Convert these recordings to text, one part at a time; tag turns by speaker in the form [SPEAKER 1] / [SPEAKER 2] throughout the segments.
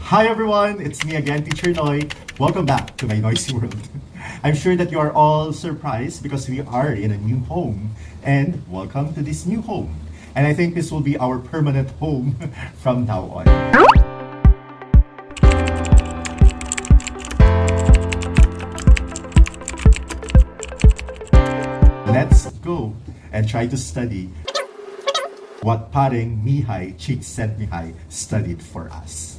[SPEAKER 1] Hi everyone, it's me again, Teacher Noi. Welcome back to my Noy-See world. I'm sure that you are all surprised because we are in a new home, and welcome to this new home. And I think this will be our permanent home from now on. Let's go and try to study what Pareng Mihai Csikszentmihalyi Mihai studied for us.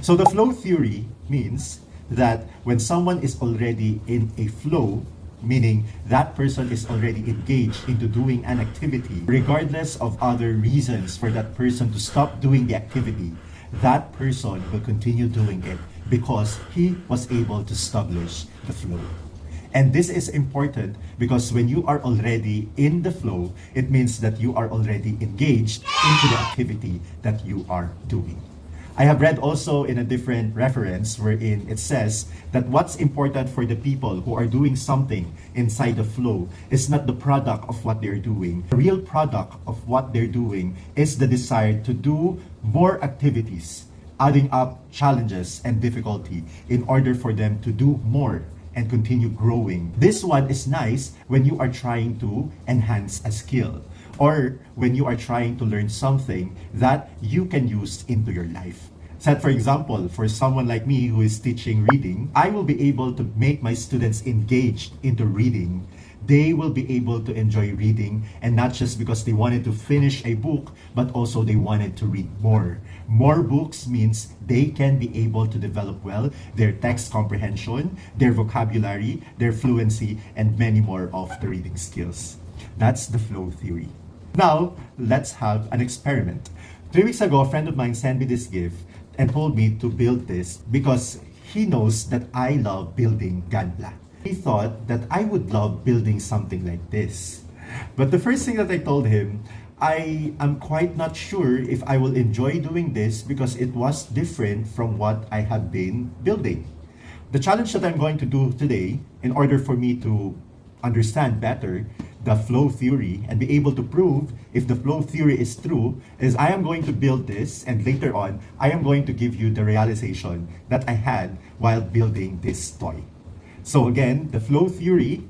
[SPEAKER 1] So the flow theory means that when someone is already in a flow, meaning that person is already engaged into doing an activity, regardless of other reasons for that person to stop doing the activity, that person will continue doing it because he was able to establish the flow. And this is important because when you are already in the flow, it means that you are already engaged into the activity that you are doing. I have read also in a different reference wherein it says that what's important for the people who are doing something inside the flow is not the product of what they're doing. The real product of what they're doing is the desire to do more activities, adding up challenges and difficulty in order for them to do more and continue growing. This one is nice when you are trying to enhance a skill or when you are trying to learn something that you can use into your life. So for example, for someone like me who is teaching reading, I will be able to make my students engaged into reading. They will be able to enjoy reading, and not just because they wanted to finish a book, but also they wanted to read more. More books means they can be able to develop well their text comprehension, their vocabulary, their fluency, and many more of the reading skills. That's the flow theory. Now, let's have an experiment. 3 weeks ago, a friend of mine sent me this gift and told me to build this because he knows that I love building Gunpla. He thought that I would love building something like this. But the first thing that I told him, I am quite not sure if I will enjoy doing this because it was different from what I have been building. The challenge that I'm going to do today, in order for me to understand better the flow theory and be able to prove if the flow theory is true, is I am going to build this, and later on, I am going to give you the realization that I had while building this toy. So again, the flow theory,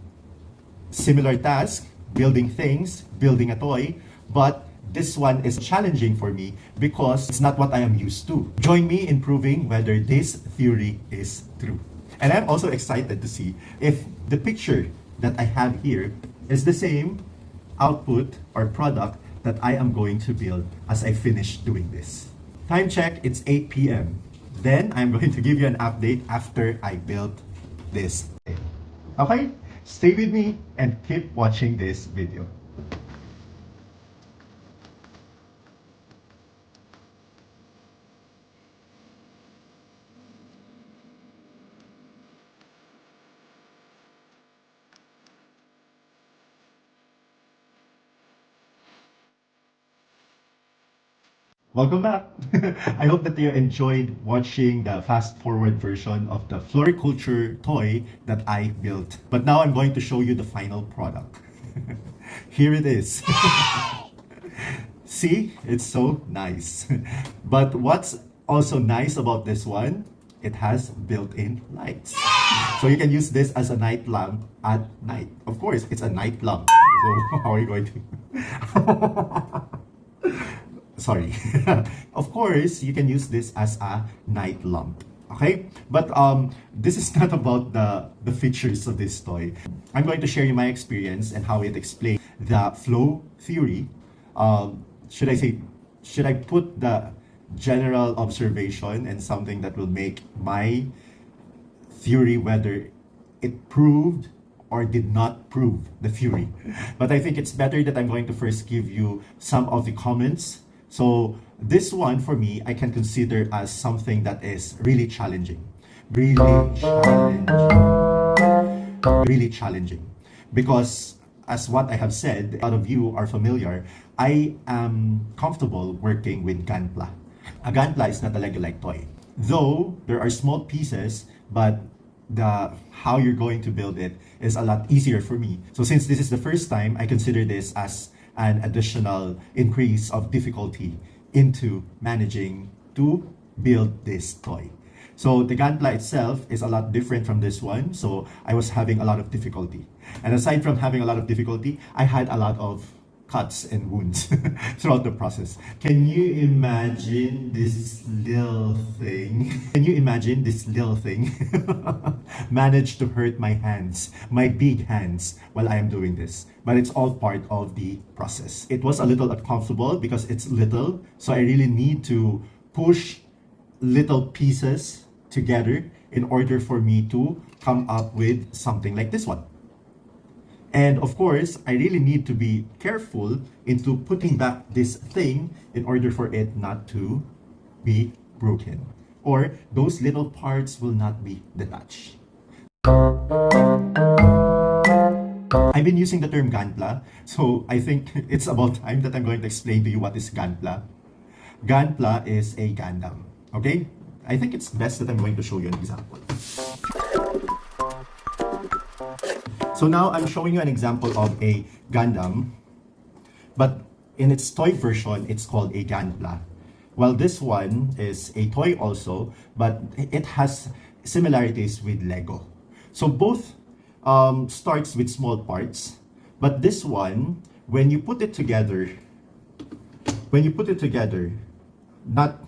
[SPEAKER 1] similar task, building things, building a toy, but this one is challenging for me because it's not what I am used to. Join me in proving whether this theory is true. And I'm also excited to see if the picture that I have here is the same output or product that I am going to build as I finish doing this. Time check, it's 8 p.m. Then I'm going to give you an update after I build this. Okay? Stay with me and keep watching this video. Welcome back. I hope that you enjoyed watching the fast forward version of the floriculture toy that I built. But now I'm going to show you the final product. Here it is. See, it's so nice. But what's also nice about this one, it has built-in lights. So you can use this as a night lamp at night. Of course, it's a night lamp. So how are you going to... Sorry. Of course, you can use this as a night lamp. Okay? But this is not about the features of this toy. I'm going to share you my experience and how it explains the flow theory. Should I put the general observation and something that will make my theory whether it proved or did not prove the theory? But I think it's better that I'm going to first give you some of the comments. So this one for me, I can consider as something that is really challenging. Really challenging. Because as what I have said, a lot of you are familiar, I am comfortable working with Gunpla. A Gunpla is not a Lego-like toy. Though there are small pieces, but how you're going to build it is a lot easier for me. So since this is the first time, I consider this as an additional increase of difficulty into managing to build this toy. So the Gunpla itself is a lot different from this one. So I was having a lot of difficulty. And aside from having a lot of difficulty, I had a lot of cuts and wounds throughout the process. Can you imagine this little thing? Can you imagine this little thing managed to hurt my hands, my big hands, while I am doing this? But it's all part of the process. It was a little uncomfortable because it's little, so I really need to push little pieces together in order for me to come up with something like this one. And of course, I really need to be careful into putting back this thing in order for it not to be broken, or those little parts will not be detached. I've been using the term Gunpla, so I think it's about time that I'm going to explain to you what is Gunpla. Gunpla is a Gundam, okay? I think it's best that I'm going to show you an example. So now I'm showing you an example of a Gundam, but in its toy version, it's called a Gunpla. Well, this one is a toy also, but it has similarities with Lego. So both starts with small parts, but this one, when you put it together, not,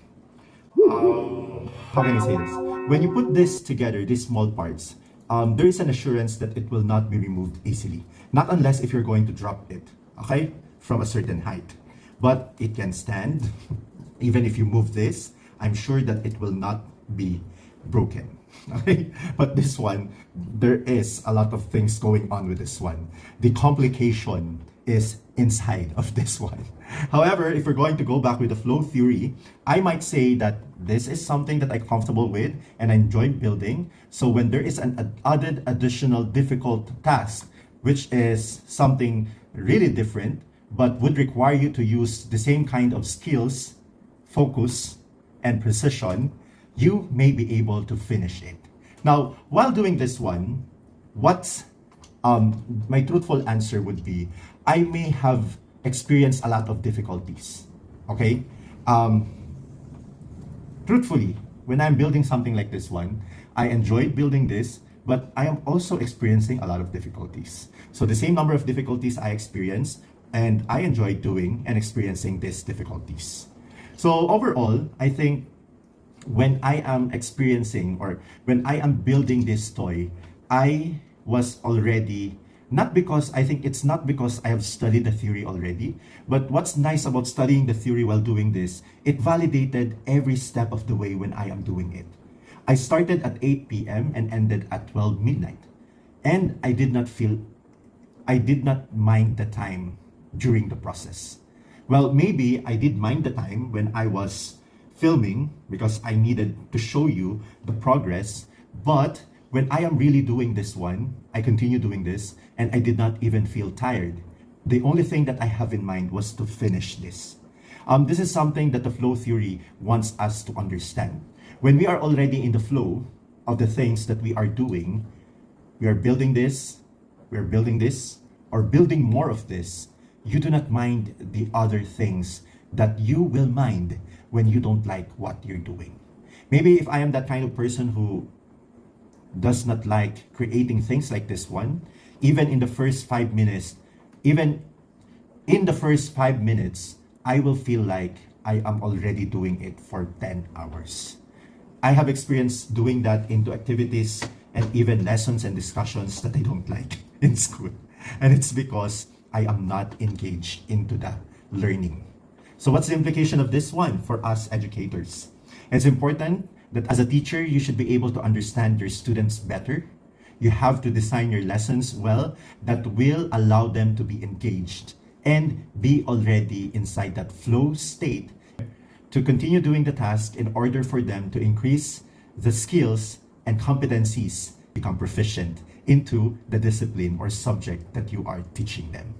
[SPEAKER 1] how can I say this? When you put this together, these small parts, there is an assurance that it will not be removed easily. Not unless if you're going to drop it, okay, from a certain height. But it can stand. Even if you move this, I'm sure that it will not be broken. Okay? But this one, there is a lot of things going on with this one. The complication is inside of this one. However, if we're going to go back with the flow theory, I might say that this is something that I'm comfortable with and I enjoy building. So when there is an added additional difficult task, which is something really different, but would require you to use the same kind of skills, focus, and precision, you may be able to finish it. Now, while doing this one, what's my truthful answer would be, I may have experienced a lot of difficulties, okay? Truthfully, when I'm building something like this one, I enjoy building this, but I am also experiencing a lot of difficulties. So the same number of difficulties I experience, and I enjoy doing and experiencing these difficulties. So overall, I think when I am experiencing or when I am building this toy, I was already, not because, I think it's not because I have studied the theory already, but what's nice about studying the theory while doing this, it validated every step of the way when I am doing it. I started at 8 p.m. and ended at 12 midnight. And I did not mind the time during the process. Well, maybe I did mind the time when I was filming because I needed to show you the progress, but when I am really doing this one, I continue doing this and I did not even feel tired. The only thing that I have in mind was to finish this. This is something that the flow theory wants us to understand. When we are already in the flow of the things that we are doing, we are building this, or building more of this, you do not mind the other things that you will mind when you don't like what you're doing. Maybe if I am that kind of person who does not like creating things like this one, even in the first 5 minutes, I will feel like I am already doing it for 10 hours. I have experienced doing that into activities and even lessons and discussions that I don't like in school. And it's because I am not engaged into the learning. So what's the implication of this one for us educators? It's important that as a teacher, you should be able to understand your students better. You have to design your lessons well that will allow them to be engaged and be already inside that flow state to continue doing the task in order for them to increase the skills and competencies, become proficient into the discipline or subject that you are teaching them.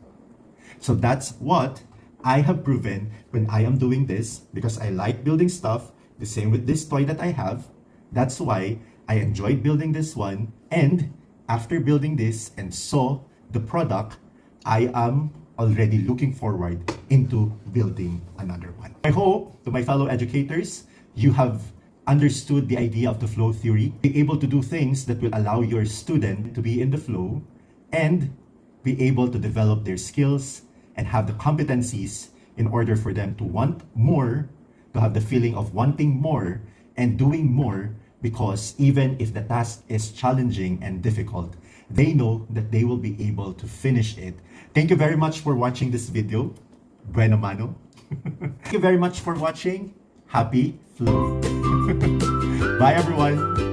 [SPEAKER 1] So that's what I have proven when I am doing this, because I like building stuff. The same with this toy that I have. That's why I enjoy building this one. And after building this and saw the product, I am already looking forward into building another one. I hope, to my fellow educators, you have understood the idea of the flow theory, be able to do things that will allow your student to be in the flow and be able to develop their skills and have the competencies in order for them to want more, to have the feeling of wanting more and doing more, because even if the task is challenging and difficult, they know that they will be able to finish it. Thank you very much for watching this video. Bueno mano. Thank you very much for watching. Happy flow. Bye everyone.